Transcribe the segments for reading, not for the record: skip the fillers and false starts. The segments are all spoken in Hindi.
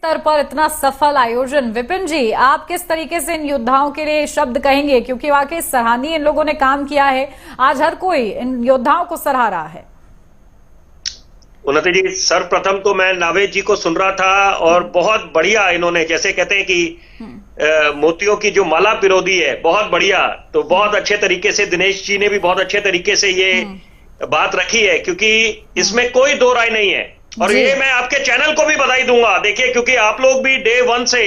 स्तर पर इतना सफल आयोजन, विपिन जी आप किस तरीके से इन योद्धाओं के लिए शब्द कहेंगे, क्योंकि वाकई सराहनीय इन लोगों ने काम किया है। आज हर कोई इन योद्धाओं को सराह रहा है। उन्नति जी, सर्वप्रथम तो मैं नावेद जी को सुन रहा था और बहुत बढ़िया इन्होंने, जैसे कहते हैं कि मोतियों की जो माला पिरो दी है, बहुत बढ़िया। तो बहुत अच्छे तरीके से दिनेश जी ने भी बहुत अच्छे तरीके से ये बात रखी है, क्योंकि इसमें कोई दो राय नहीं है। और ये मैं आपके चैनल को भी बधाई दूंगा, देखिए, क्योंकि आप लोग भी डे वन से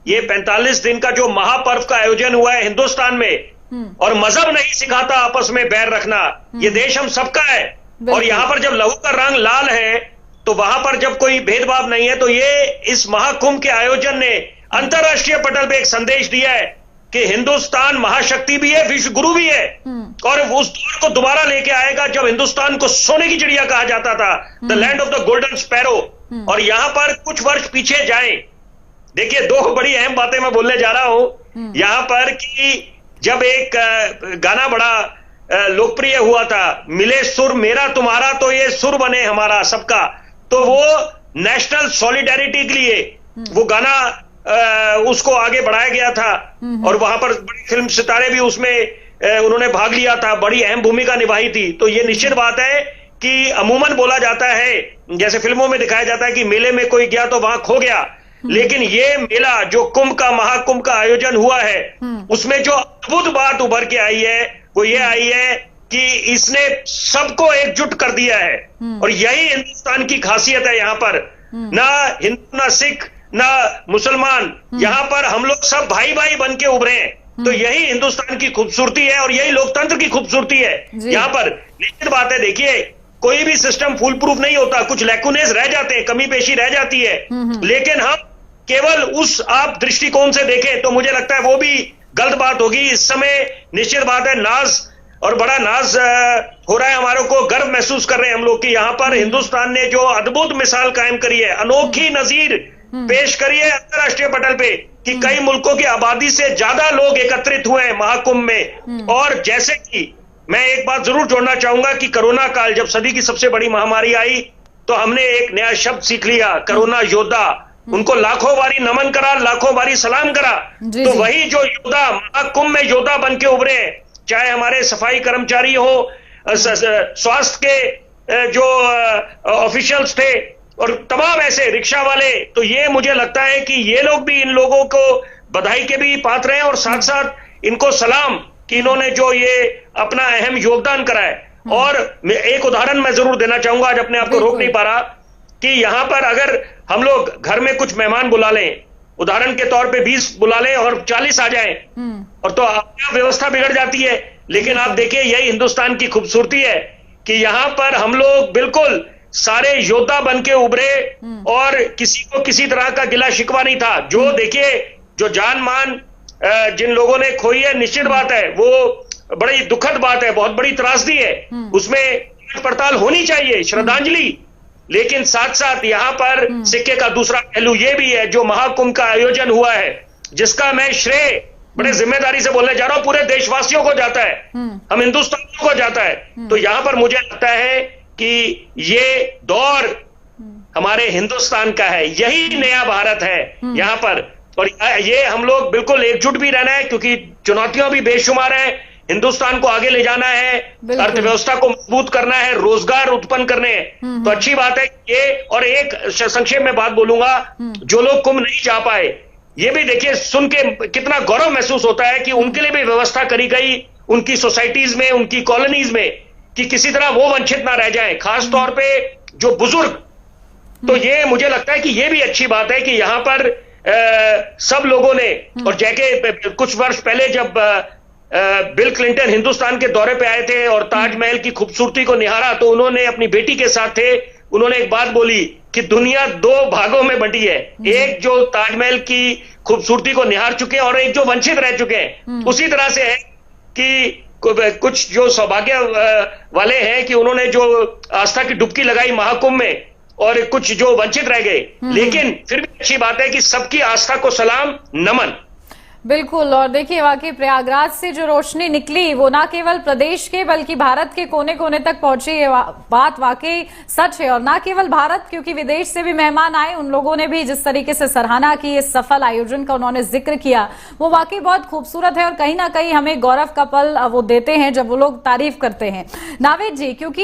ये 45 दिन का जो महापर्व का आयोजन हुआ है हिंदुस्तान में, और मजहब नहीं सिखाता आपस में बैर रखना, ये देश हम सबका है। और यहां पर जब लहू का रंग लाल है तो वहां पर जब कोई भेदभाव नहीं है, तो ये इस महाकुंभ के आयोजन ने अंतरराष्ट्रीय पटल पे एक संदेश दिया है कि हिंदुस्तान महाशक्ति भी है, विश्व गुरु भी है, और उस दौर को दोबारा लेके आएगा जब हिंदुस्तान को सोने की चिड़िया कहा जाता था, the land of the golden sparrow. और यहां पर कुछ वर्ष पीछे जाएं, देखिए दो बड़ी अहम बातें मैं बोलने जा रहा हूं यहां पर, कि जब एक गाना बड़ा लोकप्रिय हुआ था, मिले सुर मेरा तुम्हारा तो ये सुर बने हमारा सबका, तो वो नेशनल सॉलिडेरिटी के लिए वो गाना उसको आगे बढ़ाया गया था, और वहां पर बड़ी फिल्म सितारे भी उसमें उन्होंने भाग लिया था, बड़ी अहम भूमिका निभाई थी। तो ये निश्चित बात है कि अमूमन बोला जाता है, जैसे फिल्मों में दिखाया जाता है कि मेले में कोई गया तो वहां खो गया, लेकिन ये मेला जो कुंभ का, महाकुंभ का आयोजन हुआ है, उसमें जो अद्भुत बात उभर के आई है वो ये आई है कि इसने सबको एकजुट कर दिया है। और यही हिंदुस्तान की खासियत है। यहाँ पर ना हिंदू, ना सिख, ना मुसलमान, यहाँ पर हम लोग सब भाई भाई बन के उभरे हैं। तो यही हिंदुस्तान की खूबसूरती है और यही लोकतंत्र की खूबसूरती है। यहाँ पर निश्चित बात है, देखिए कोई भी सिस्टम फुल प्रूफ नहीं होता, कुछ लैकुनेस रह जाते हैं, कमी पेशी रह जाती है, लेकिन हम केवल उस आप दृष्टिकोण से देखें तो मुझे लगता है वो भी गलत बात होगी। इस समय निश्चित बात है, नाज और बड़ा नाज हो रहा है, हमारे को गर्व महसूस कर रहे हैं हम लोग कि यहाँ पर हिंदुस्तान ने जो अद्भुत मिसाल कायम करी है, अनोखी नजीर पेश करी है अंतरराष्ट्रीय पटल पे, कि कई मुल्कों की आबादी से ज्यादा लोग एकत्रित हुए हैं महाकुंभ में। और जैसे कि मैं एक बात जरूर जोड़ना चाहूंगा कि कोरोना काल, जब सदी की सबसे बड़ी महामारी आई, तो हमने एक नया शब्द सीख लिया, कोरोना योद्धा। उनको लाखों बारी नमन करा, लाखों बारी सलाम करा। तो वही जो योद्धा महाकुंभ में योद्धा बन के उभरे, चाहे हमारे सफाई कर्मचारी हो, स्वास्थ्य के जो ऑफिशियल्स थे, और तमाम ऐसे रिक्शा वाले, तो ये मुझे लगता है कि ये लोग भी इन लोगों को बधाई के भी पात्र हैं, और साथ साथ इनको सलाम कि इन्होंने जो ये अपना अहम योगदान करा है। और एक उदाहरण मैं जरूर देना चाहूंगा, आज अपने आप को रोक नहीं पा रहा, कि यहां पर अगर हम लोग घर में कुछ मेहमान बुला लें, उदाहरण के तौर पे 20 बुला लें और 40 आ जाएं, और तो व्यवस्था बिगड़ जाती है। लेकिन आप देखिए, यही हिंदुस्तान की खूबसूरती है कि यहां पर हम लोग बिल्कुल सारे योद्धा बन के उभरे, और किसी को किसी तरह का गिला शिकवा नहीं था। जो देखिए, जो जान मान जिन लोगों ने खोई है, निश्चित बात है वो बड़ी दुखद बात है, बहुत बड़ी त्रासदी है, उसमें पड़ताल होनी चाहिए, श्रद्धांजलि। लेकिन साथ साथ यहाँ पर सिक्के का दूसरा पहलू ये भी है, जो महाकुंभ का आयोजन हुआ है, जिसका मैं श्रेय बड़े जिम्मेदारी से बोलने जा रहा हूं, पूरे देशवासियों को जाता है, हम हिंदुस्तानियों को जाता है। तो यहां पर मुझे लगता है कि ये दौर हमारे हिंदुस्तान का है, यही नया भारत है यहां पर। और ये हम लोग बिल्कुल एकजुट भी रहना है, क्योंकि चुनौतियां भी बेशुमार है। हिंदुस्तान को आगे ले जाना है, अर्थव्यवस्था को मजबूत करना है, रोजगार उत्पन्न करने हैं। तो अच्छी बात है ये। और एक संक्षेप में बात बोलूंगा, जो लोग कुंभ नहीं जा पाए, ये भी देखिए, सुन के कितना गौरव महसूस होता है कि उनके लिए भी व्यवस्था करी गई, उनकी सोसाइटीज में, उनकी कॉलोनीज में, कि किसी तरह वो वंचित ना रह जाएं, खास तौर पे जो बुजुर्ग। तो ये मुझे लगता है कि ये भी अच्छी बात है कि यहां पर सब लोगों ने, और जैके कुछ वर्ष पहले जब बिल क्लिंटन हिंदुस्तान के दौरे पे आए थे और ताजमहल की खूबसूरती को निहारा, तो उन्होंने अपनी बेटी के साथ थे, उन्होंने एक बात बोली कि दुनिया दो भागों में बंटी है, एक जो ताजमहल की खूबसूरती को निहार चुके हैं और एक जो वंचित रह चुके हैं। उसी तरह से है कि कुछ जो सौभाग्य वाले हैं कि उन्होंने जो आस्था की डुबकी लगाई महाकुंभ में, और कुछ जो वंचित रह गए। लेकिन फिर भी अच्छी बात है कि सबकी आस्था को सलाम, नमन। बिल्कुल। और देखिए, वाकई प्रयागराज से जो रोशनी निकली वो ना केवल प्रदेश के बल्कि भारत के कोने कोने तक पहुंची। ये बात वाकई सच है। और ना केवल भारत, क्योंकि विदेश से भी मेहमान आए, उन लोगों ने भी जिस तरीके से सराहना की, इस सफल आयोजन का उन्होंने जिक्र किया, वो वाकई बहुत खूबसूरत है। और कहीं ना कहीं हमें गौरव का पल वो देते हैं जब वो लोग तारीफ करते हैं। नावेद जी, क्योंकि